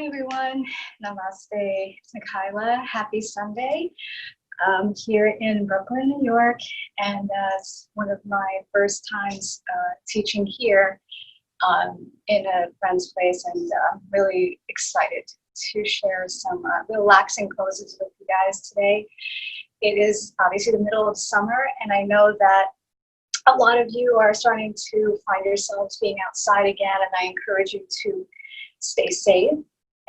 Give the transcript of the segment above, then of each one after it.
Hi everyone, namaste. It's Mikaila. Happy Sunday. Here in Brooklyn, New York, and it's one of my first times teaching here in a friend's place, and I'm really excited to share some relaxing poses with you guys today. It is obviously the middle of summer, and I know that a lot of you are starting to find yourselves being outside again, and I encourage you to stay safe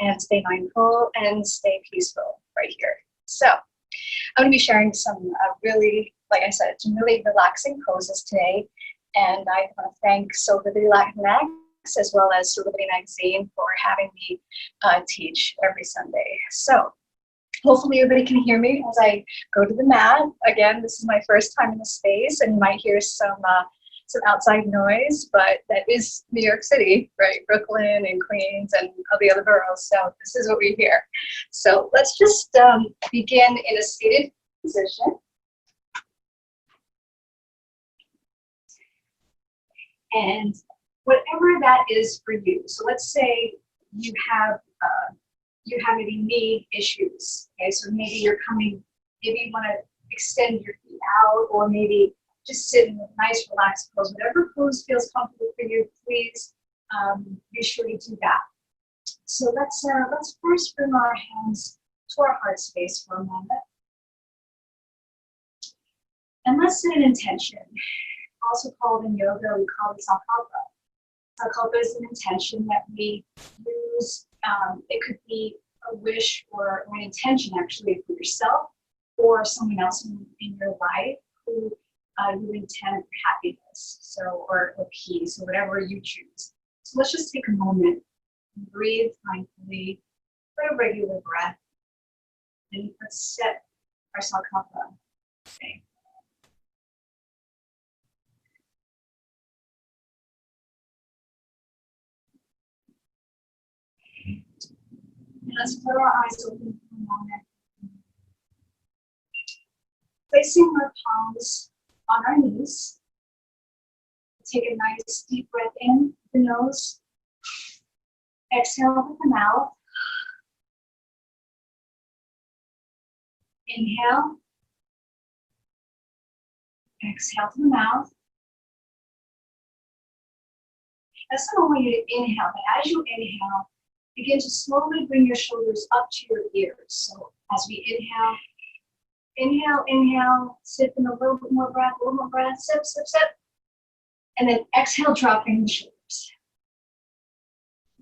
and stay mindful and stay peaceful right here. So I'm going to be sharing some really, like I said, some really relaxing poses today. And I want to thank Soulivity as well as Soulivity Magazine for having me teach every Sunday. So hopefully everybody can hear me as I go to the mat. Again, this is my first time in the space, and you might hear some outside noise, but that is New York City, right? Brooklyn and Queens and all the other boroughs. So this is what we hear. So let's just begin in a seated position. And whatever that is for you. So let's say you have maybe knee issues. Okay, so maybe you're coming, maybe you want to extend your feet out, or maybe just sit in a nice relaxed pose. Whatever pose feels comfortable for you, please be sure to do that. So let's first bring our hands to our heart space for a moment. And let's set an intention. Also called in yoga, we call it sankalpa. Sankalpa is an intention that we use. It could be a wish or an intention actually for yourself or someone else in your life who you intend for happiness, so or peace, or whatever you choose. So let's just take a moment and breathe mindfully for a regular breath, and let's set our sankalpa. Okay. And let's put our eyes open for a moment, placing our palms on our knees. Take a nice deep breath in with the nose. Exhale with the mouth. Inhale. Exhale to the mouth. That's not only you to inhale, but as you inhale, begin to slowly bring your shoulders up to your ears. So as we inhale, inhale, sip in a little bit more breath, sip, sip, sip. And then exhale, dropping the shoulders.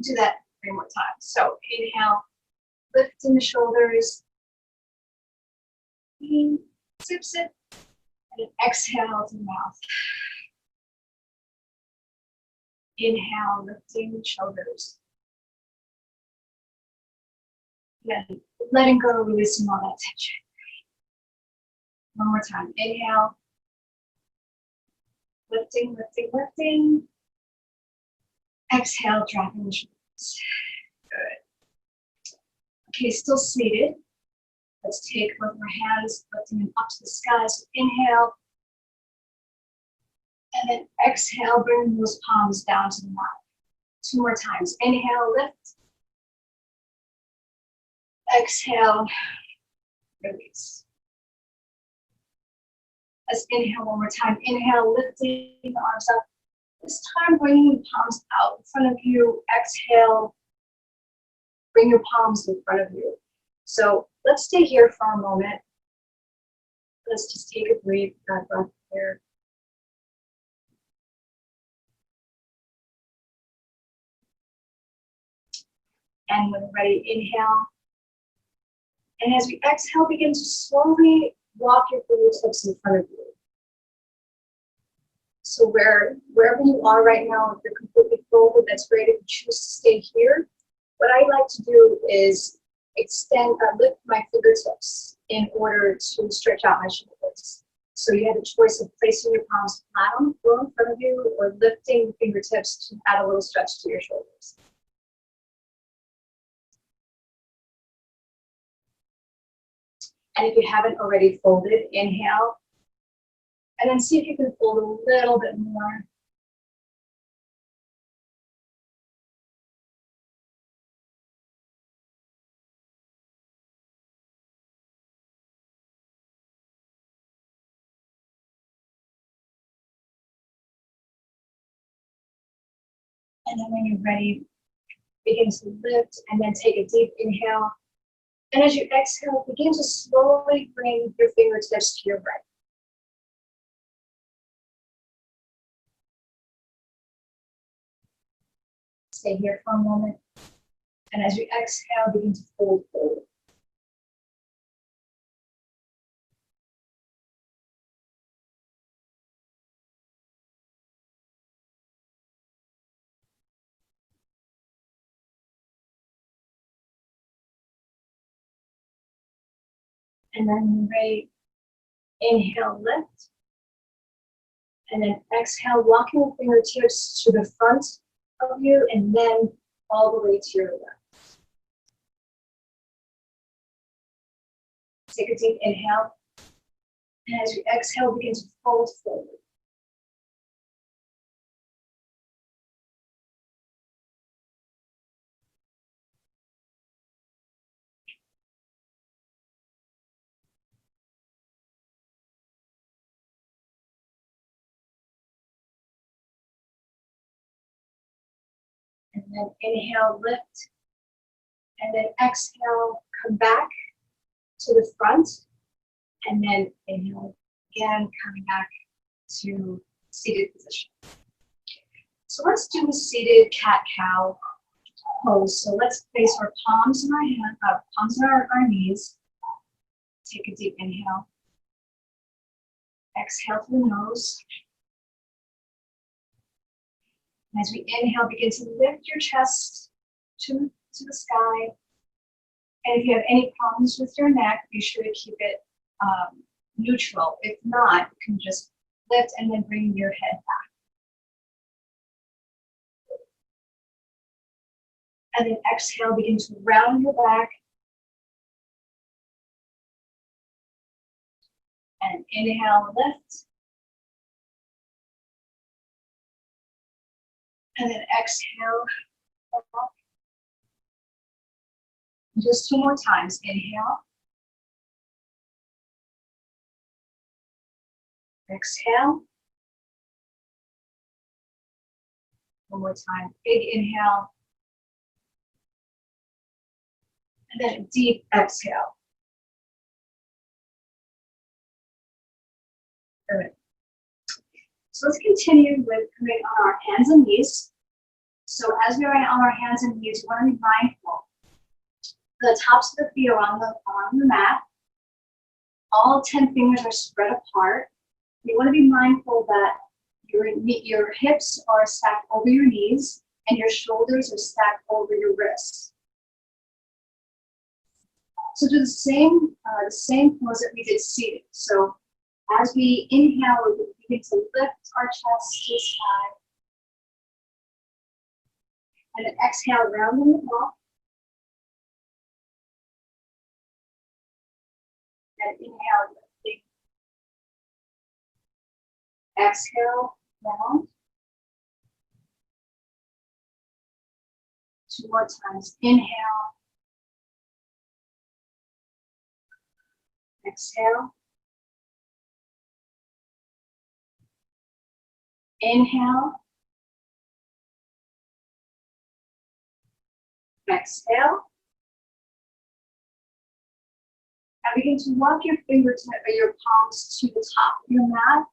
Do that 3 more times. So inhale, lifting the shoulders. Sip, sip. And then exhale to the mouth. Inhale, lifting the shoulders. Then letting go, releasing all that tension. One more time. Inhale. Lifting, lifting, lifting. Exhale, dropping the shoulders. Good. Okay, still seated. Let's take both our hands, lifting them up to the sky. So inhale. And then exhale, bring those palms down to the mat. 2 more times. Inhale, lift. Exhale, release. Let's inhale one more time. Inhale, lifting the arms up. This time, bringing the palms out in front of you. Exhale, bring your palms in front of you. So let's stay here for a moment. Let's just take a breath here. And when you're ready, inhale. And as we exhale, begin to slowly walk your fingertips in front of you. So wherever you are right now, if you're completely folded, that's great. If you choose to stay here, what I like to do is lift my fingertips in order to stretch out my shoulders. So you have a choice of placing your palms flat on the floor in front of you, or lifting the fingertips to add a little stretch to your shoulders. And if you haven't already folded, inhale. And then see if you can fold a little bit more. And then when you're ready, begin to lift and then take a deep inhale. And as you exhale, begin to slowly bring your fingertips to your right. Stay here for a moment. And as you exhale, begin to fold forward. And then ready, inhale, lift. And then exhale, walking the fingertips to the front of you and then all the way to your left. Take a deep inhale. And as you exhale, begin to fold forward. And then inhale, lift. And then exhale, come back to the front. And then inhale again, coming back to seated position. So let's do a seated cat-cow pose. So let's place our palms in our hand, palms on our knees. Take a deep inhale. Exhale through the nose. And as we inhale, begin to lift your chest to the sky. And if you have any problems with your neck, be sure to keep it neutral. If not, you can just lift and then bring your head back. And then exhale, begin to round your back. And inhale, lift. And then exhale. Just 2 more times. Inhale. Exhale. 1 more time. Big inhale. And then a deep exhale. Good. So let's continue with coming on our hands and knees. So as we are on our hands and knees, we want to be mindful. The tops of the feet are on the mat. All 10 fingers are spread apart. You want to be mindful that your hips are stacked over your knees and your shoulders are stacked over your wrists. So do the same pose that we did seated. So as we inhale, we begin to lift our chest to the sky. And then exhale, rounding the ball. And inhale, lifting. Exhale, round. 2 more times. Inhale. Exhale. Inhale. Exhale. And begin to walk your fingertips or your palms to the top of your mat.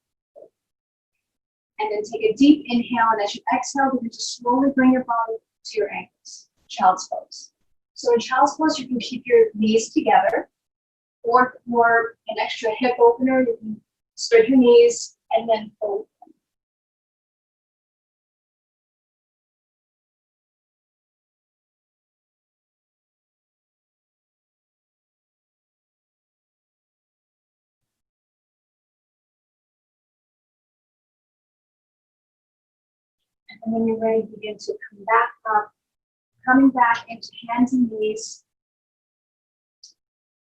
And then take a deep inhale, and as you exhale, begin to slowly bring your body to your ankles. Child's pose. So in child's pose, you can keep your knees together, or for an extra hip opener, you can spread your knees and then fold them. And when you're ready, begin to come back up, coming back into hands and knees.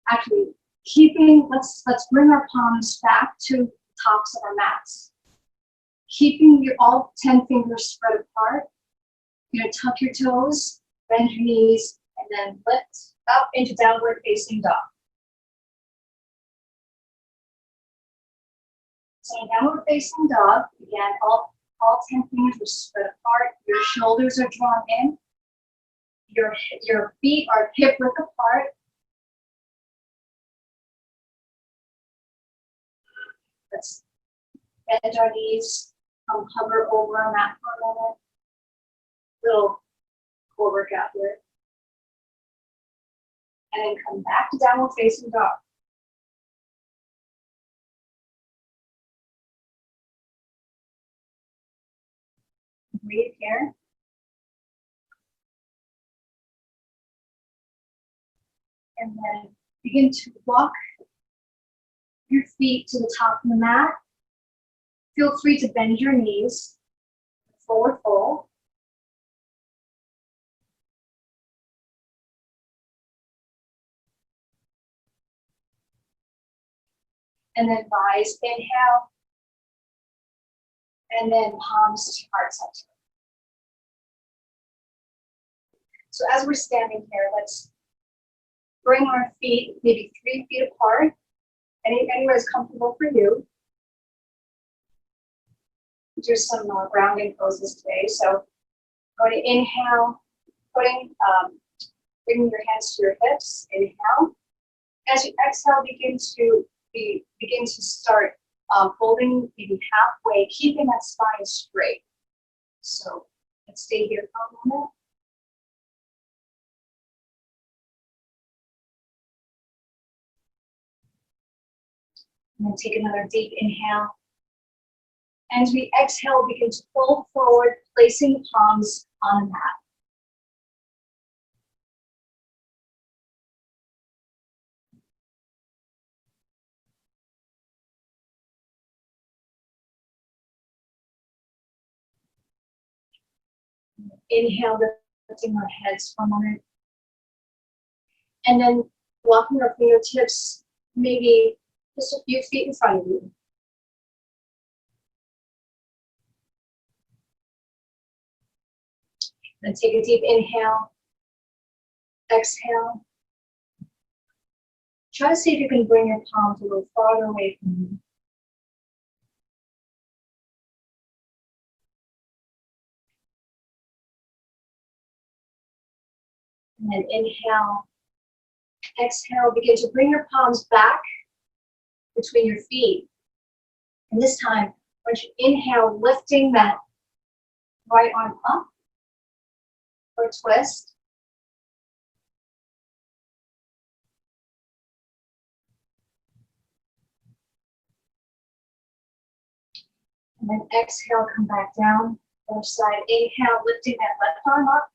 Actually, let's bring our palms back to the tops of our mats. Keeping all 10 fingers spread apart. You're gonna tuck your toes, bend your knees, and then lift up into downward facing dog. So in downward facing dog, again, all All 10 fingers are spread apart. Your shoulders are drawn in. Your feet are hip width apart. Let's bend our knees, hover over our mat for a moment. Little core workout here. And then come back to downward facing dog. Breathe here. And then begin to walk your feet to the top of the mat. Feel free to bend your knees. Forward fold. And then rise, inhale. And then palms to heart center. So as we're standing here, let's bring our feet maybe 3 feet apart. Anywhere is comfortable for you. Do some grounding poses today. So going to inhale, bringing your hands to your hips. Inhale. As you exhale, begin to start folding maybe halfway, keeping that spine straight. So let's stay here for a moment. And then take another deep inhale. And as we exhale, begin to fold forward, placing the palms on the mat. Inhale, lifting our heads for a moment. And then walking our fingertips maybe just a few feet in front of you. Then take a deep inhale, exhale. Try to see if you can bring your palms a little farther away from you. And then inhale, exhale, begin to bring your palms back between your feet. And this time, once you inhale, lifting that right arm up for a twist. And then exhale, come back down. Other side, inhale, lifting that left arm up.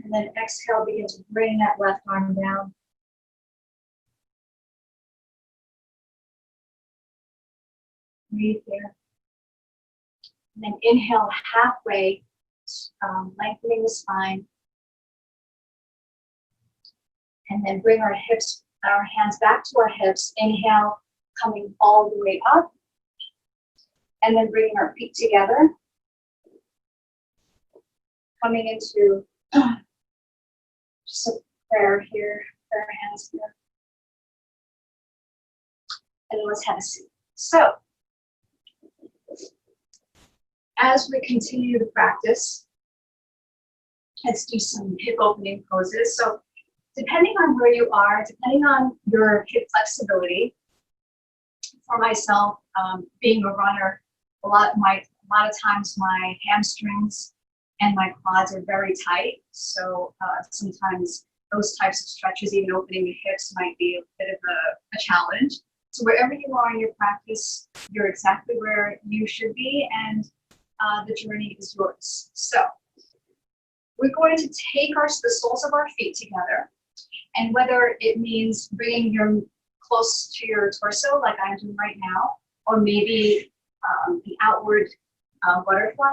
And then exhale, begin to bring that left arm down. Breathe here. And then inhale halfway, lengthening the spine. And then bring our hands back to our hips. Inhale, coming all the way up. And then bringing our feet together. Coming into just a prayer here, prayer hands here. And then let's have a seat. So, as we continue to practice, let's do some hip opening poses. So, depending on where you are, depending on your hip flexibility, for myself, being a runner, a lot of times my hamstrings and my quads are very tight. So sometimes those types of stretches, even opening the hips, might be a bit of a challenge. So wherever you are in your practice, you're exactly where you should be, and the journey is yours. So we're going to take the soles of our feet together, and whether it means bringing your close to your torso, like I'm doing right now, or maybe the outward butterfly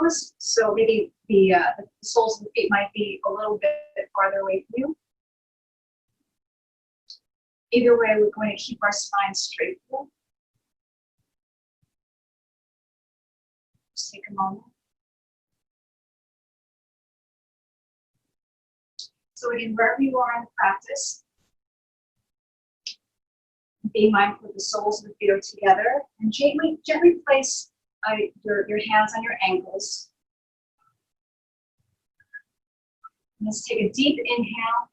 pose. So maybe the soles of the feet might be a little bit farther away from you. Either way, we're going to keep our spine straight. Just take a moment. So again, wherever you are in the practice, be mindful of the soles of the feet are together, and gently place your hands on your ankles. And let's take a deep inhale,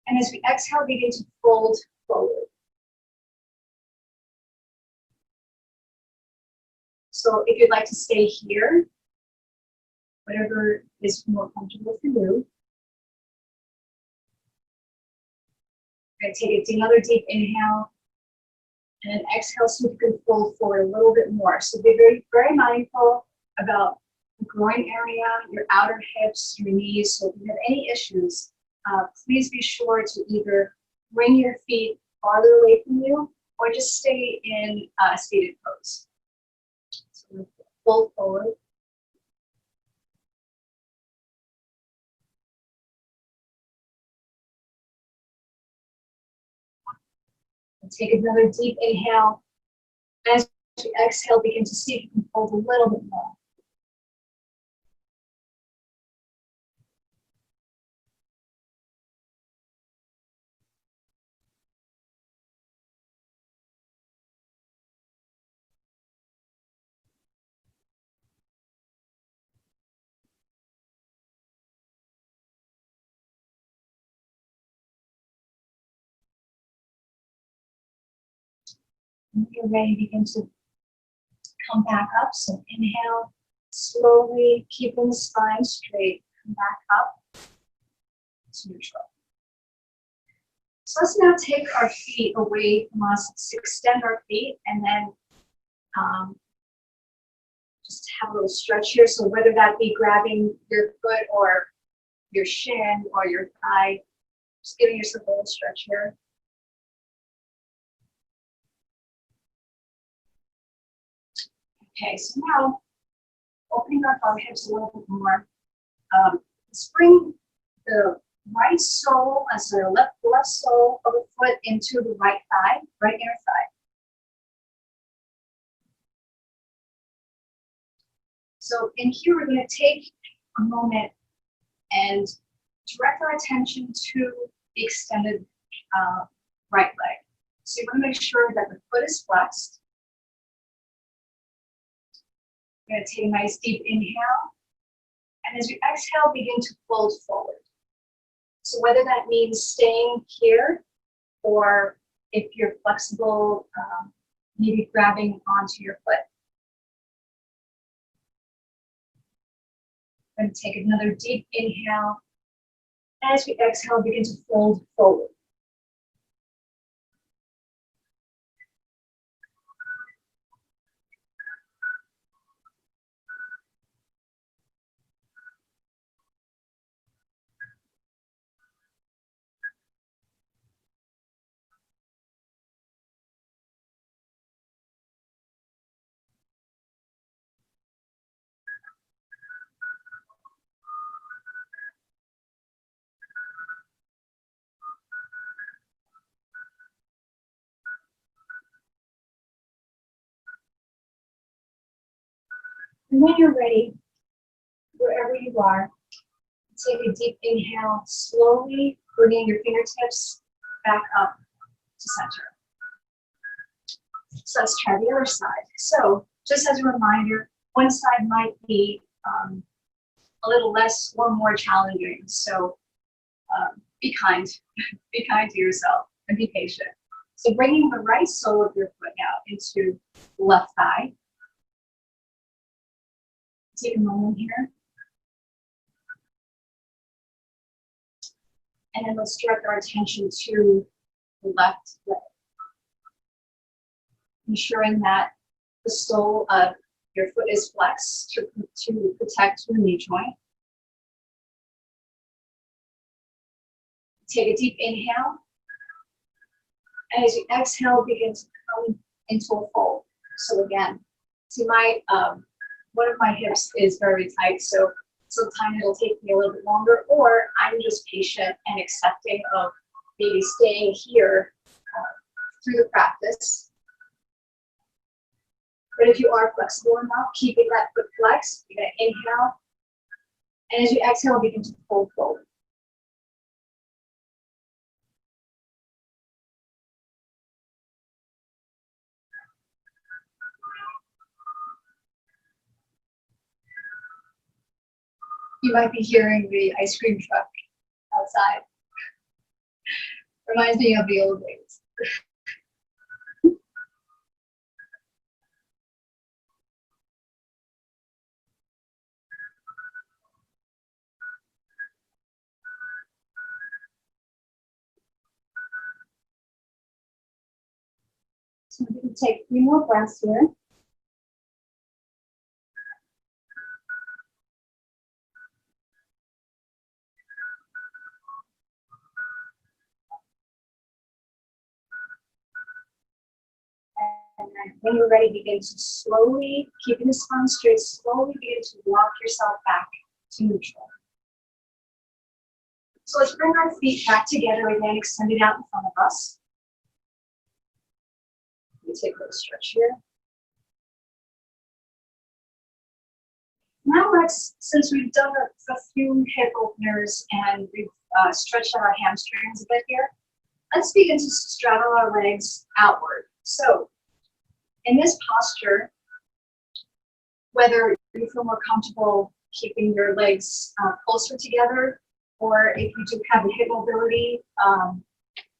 and as we exhale, begin to fold forward. So if you'd like to stay here, whatever is more comfortable for you. We're going to take another deep inhale, and then exhale so you can fold forward a little bit more. So be very, very mindful about the groin area, your outer hips, your knees. So if you have any issues, please be sure to either bring your feet farther away from you or just stay in seated pose. So we'll fold forward. And take another deep inhale. As you exhale, begin to see if you can fold a little bit more. When you're ready, begin to come back up. So inhale, slowly keeping the spine straight. Come back up to neutral. So let's now take our feet away from us. Let's extend our feet and then just have a little stretch here. So whether that be grabbing your foot or your shin or your thigh, just giving yourself a little stretch here. Okay, so now opening up our hips a little bit more. Let's bring the right sole, left sole of the foot into the right thigh, right inner thigh. So in here, we're going to take a moment and direct our attention to the extended right leg. So you want to make sure that the foot is flexed. We're going to take a nice deep inhale. And as you exhale, begin to fold forward. So whether that means staying here or if you're flexible, maybe grabbing onto your foot. I'm going to take another deep inhale. As we exhale, begin to fold forward. And when you're ready, wherever you are, take a deep inhale, slowly bringing your fingertips back up to center. So let's try the other side. So just as a reminder, one side might be a little less or more challenging. So be kind, be kind to yourself and be patient. So bringing the right sole of your foot now into the left thigh. Take a moment here. And then let's direct our attention to the left leg. Ensuring that the sole of your foot is flexed to protect your knee joint. Take a deep inhale. And as you exhale, begin to come into a fold. So again, see one of my hips is very tight, so sometimes it'll take me a little bit longer, or I'm just patient and accepting of maybe staying here through the practice. But if you are flexible enough, keeping that foot flexed, you're going to inhale. And as you exhale, begin to fold forward. You might be hearing the ice cream truck outside. Reminds me of the old days. So we can take 3 more breaths here. And then when you're ready, begin to slowly, keeping the spine straight, slowly begin to walk yourself back to neutral. So let's bring our feet back together again, extended out in front of us. We take a little stretch here. Now let's, since we've done a few hip openers and we've stretched out our hamstrings a bit here, let's begin to straddle our legs outward. So in this posture, whether you feel more comfortable keeping your legs closer together, or if you do have the hip mobility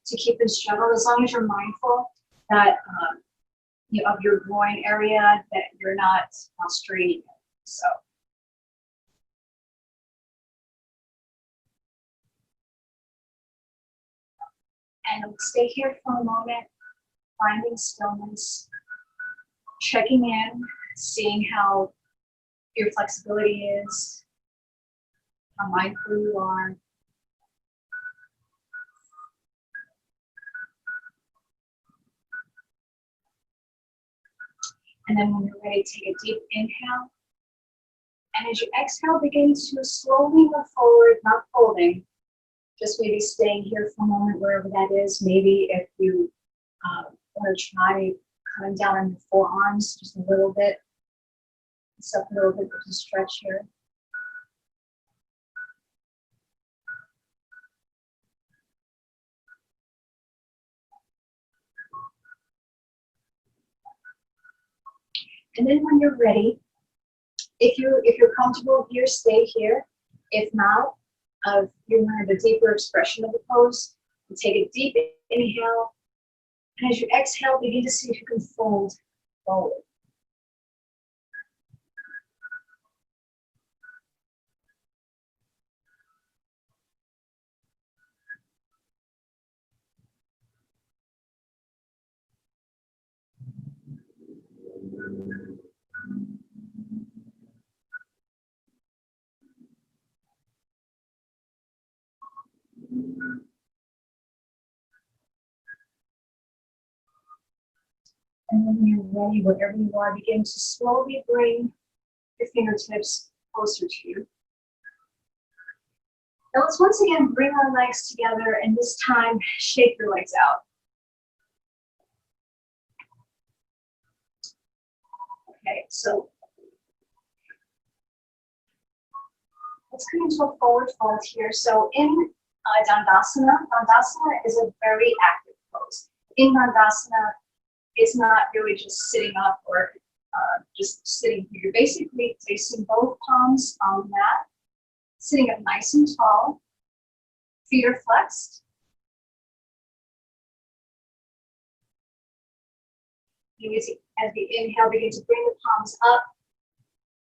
to keep them straddled, as long as you're mindful that of your groin area, that you're not straining it. So. And stay here for a moment, finding stillness, checking in, seeing how your flexibility is, how mindful you are. And then when you're ready, take a deep inhale. And as you exhale, begin to slowly move forward, not folding, just maybe staying here for a moment, wherever that is. Maybe if you want to try coming down on your forearms just a little bit, just a little bit to stretch here. And then when you're ready, if you're comfortable here, stay here. If not, you want a deeper expression of the pose, you take a deep inhale, and as you exhale, begin to see if you can fold forward. And when you're ready, wherever you are, begin to slowly bring your fingertips closer to you. Now let's once again bring our legs together, and this time shake your legs out. Okay, so let's come into a forward fold here. So in Dandasana, Dandasana is a very active pose. In Dandasana, it's not really just sitting up or just sitting here. You're basically placing both palms on the mat, sitting up nice and tall, feet are flexed. As we inhale, begin to bring the palms up,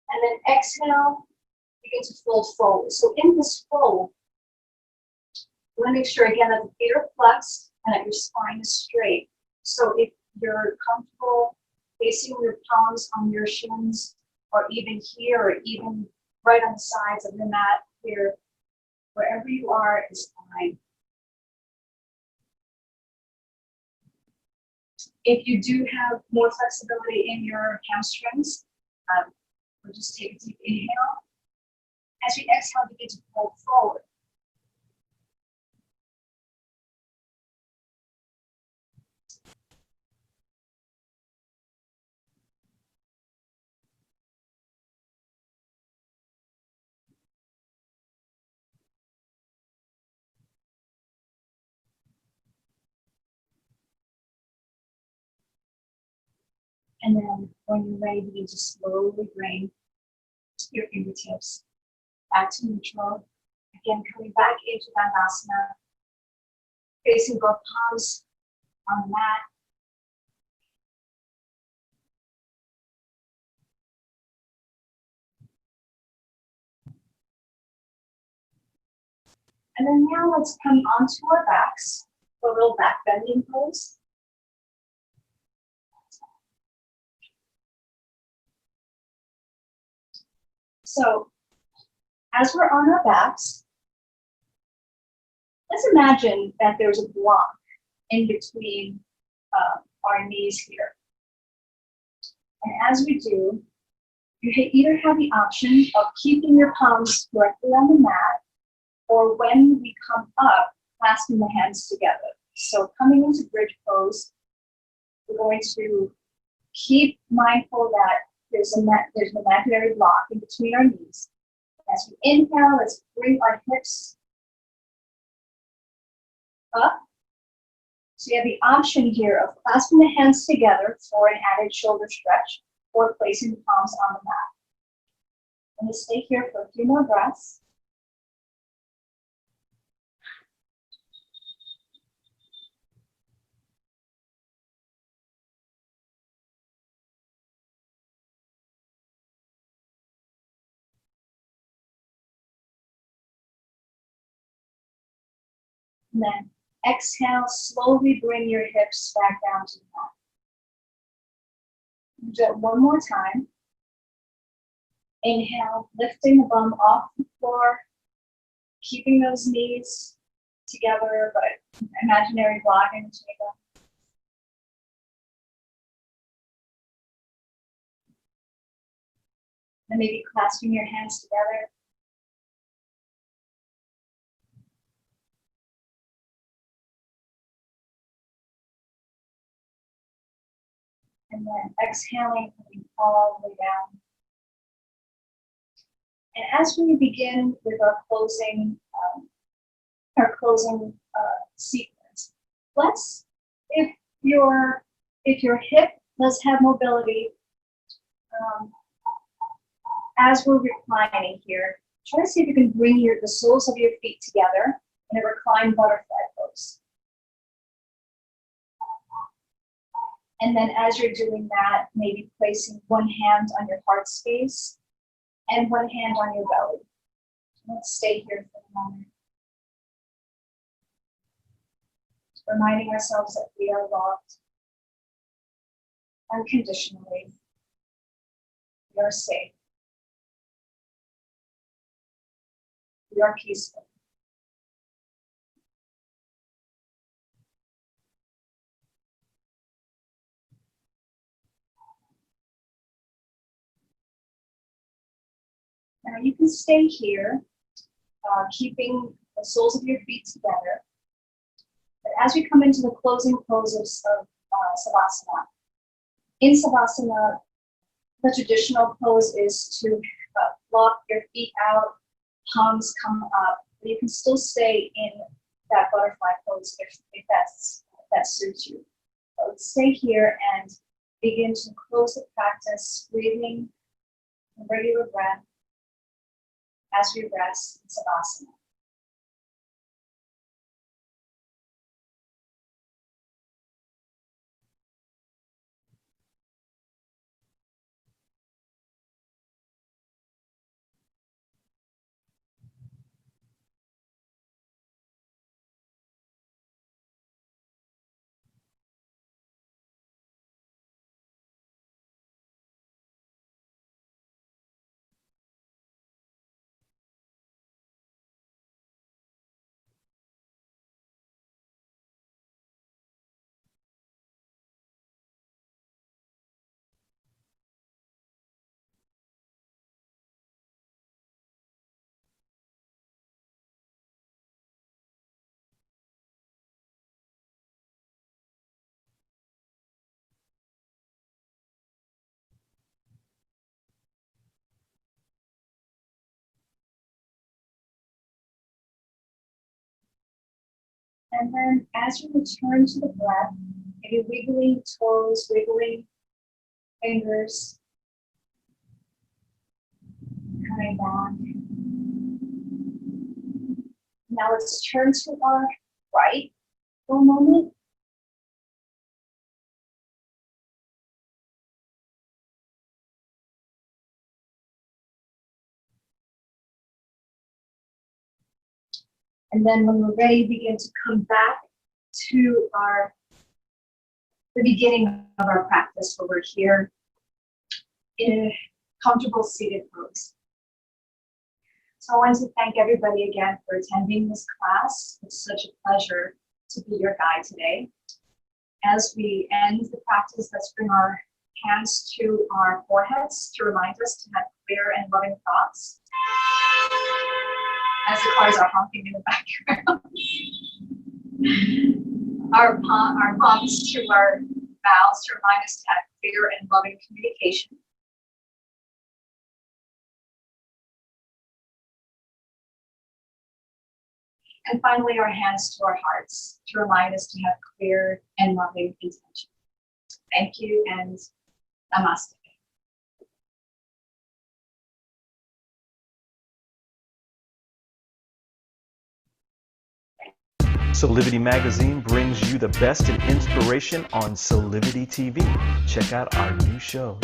and then exhale, begin to fold forward. So in this fold, you want to make sure again that the feet are flexed and that your spine is straight. So if you're comfortable placing your palms on your shins, or even here, or even right on the sides of the mat here, wherever you are is fine. If you do have more flexibility in your hamstrings, we'll just take a deep inhale. As we exhale, begin to fold forward. And then when you're ready, begin to slowly bring your fingertips back to neutral. Again, coming back into Dandasana, facing both palms on the mat. And then now let's come onto our backs for a little back bending pose. So as we're on our backs, let's imagine that there's a block in between our knees here. And as we do, you either have the option of keeping your palms directly on the mat, or when we come up, clasping the hands together. So coming into bridge pose, we're going to keep mindful that there's an imaginary block in between our knees. As we inhale, let's bring our hips up. So you have the option here of clasping the hands together for an added shoulder stretch, or placing the palms on the mat. I'm going to stay here for a few more breaths. And then exhale, slowly bring your hips back down to the mat. Do it one more time. Inhale, lifting the bum off the floor, keeping those knees together, but imaginary block in between them. And maybe clasping your hands together. And then exhaling, coming all the way down. And as we begin with our closing sequence, if your hip does have mobility, as we're reclining here, try to see if you can bring the soles of your feet together in a reclined butterfly pose. And then as you're doing that, maybe placing one hand on your heart space and one hand on your belly. Let's stay here for a moment. Reminding ourselves that we are loved unconditionally. We are safe. We are peaceful. Now you can stay here, keeping the soles of your feet together. But as we come into the closing poses of Savasana, in Savasana, the traditional pose is to lock your feet out, palms come up. But you can still stay in that butterfly pose if that suits you. So let's stay here and begin to close the practice, breathing a regular breath as we rest in Savasana. And then as you return to the breath, maybe wiggling toes, wiggling fingers, coming back. Now let's turn to our right for a moment. And then when we're ready, begin to come back to the beginning of our practice, where we're here in a comfortable seated pose. So I want to thank everybody again for attending this class. It's such a pleasure to be your guide today. As we end the practice, let's bring our hands to our foreheads to remind us to have clear and loving thoughts. As the cars are honking in the background. Our palms to our mouths to remind us to have clear and loving communication. And finally, our hands to our hearts to remind us to have clear and loving intention. Thank you and namaste. Soulivity Magazine brings you the best in inspiration on Soulivity TV. Check out our new shows.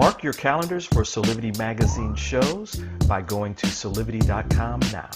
Mark your calendars for Soulivity Magazine shows by going to soulivity.com now.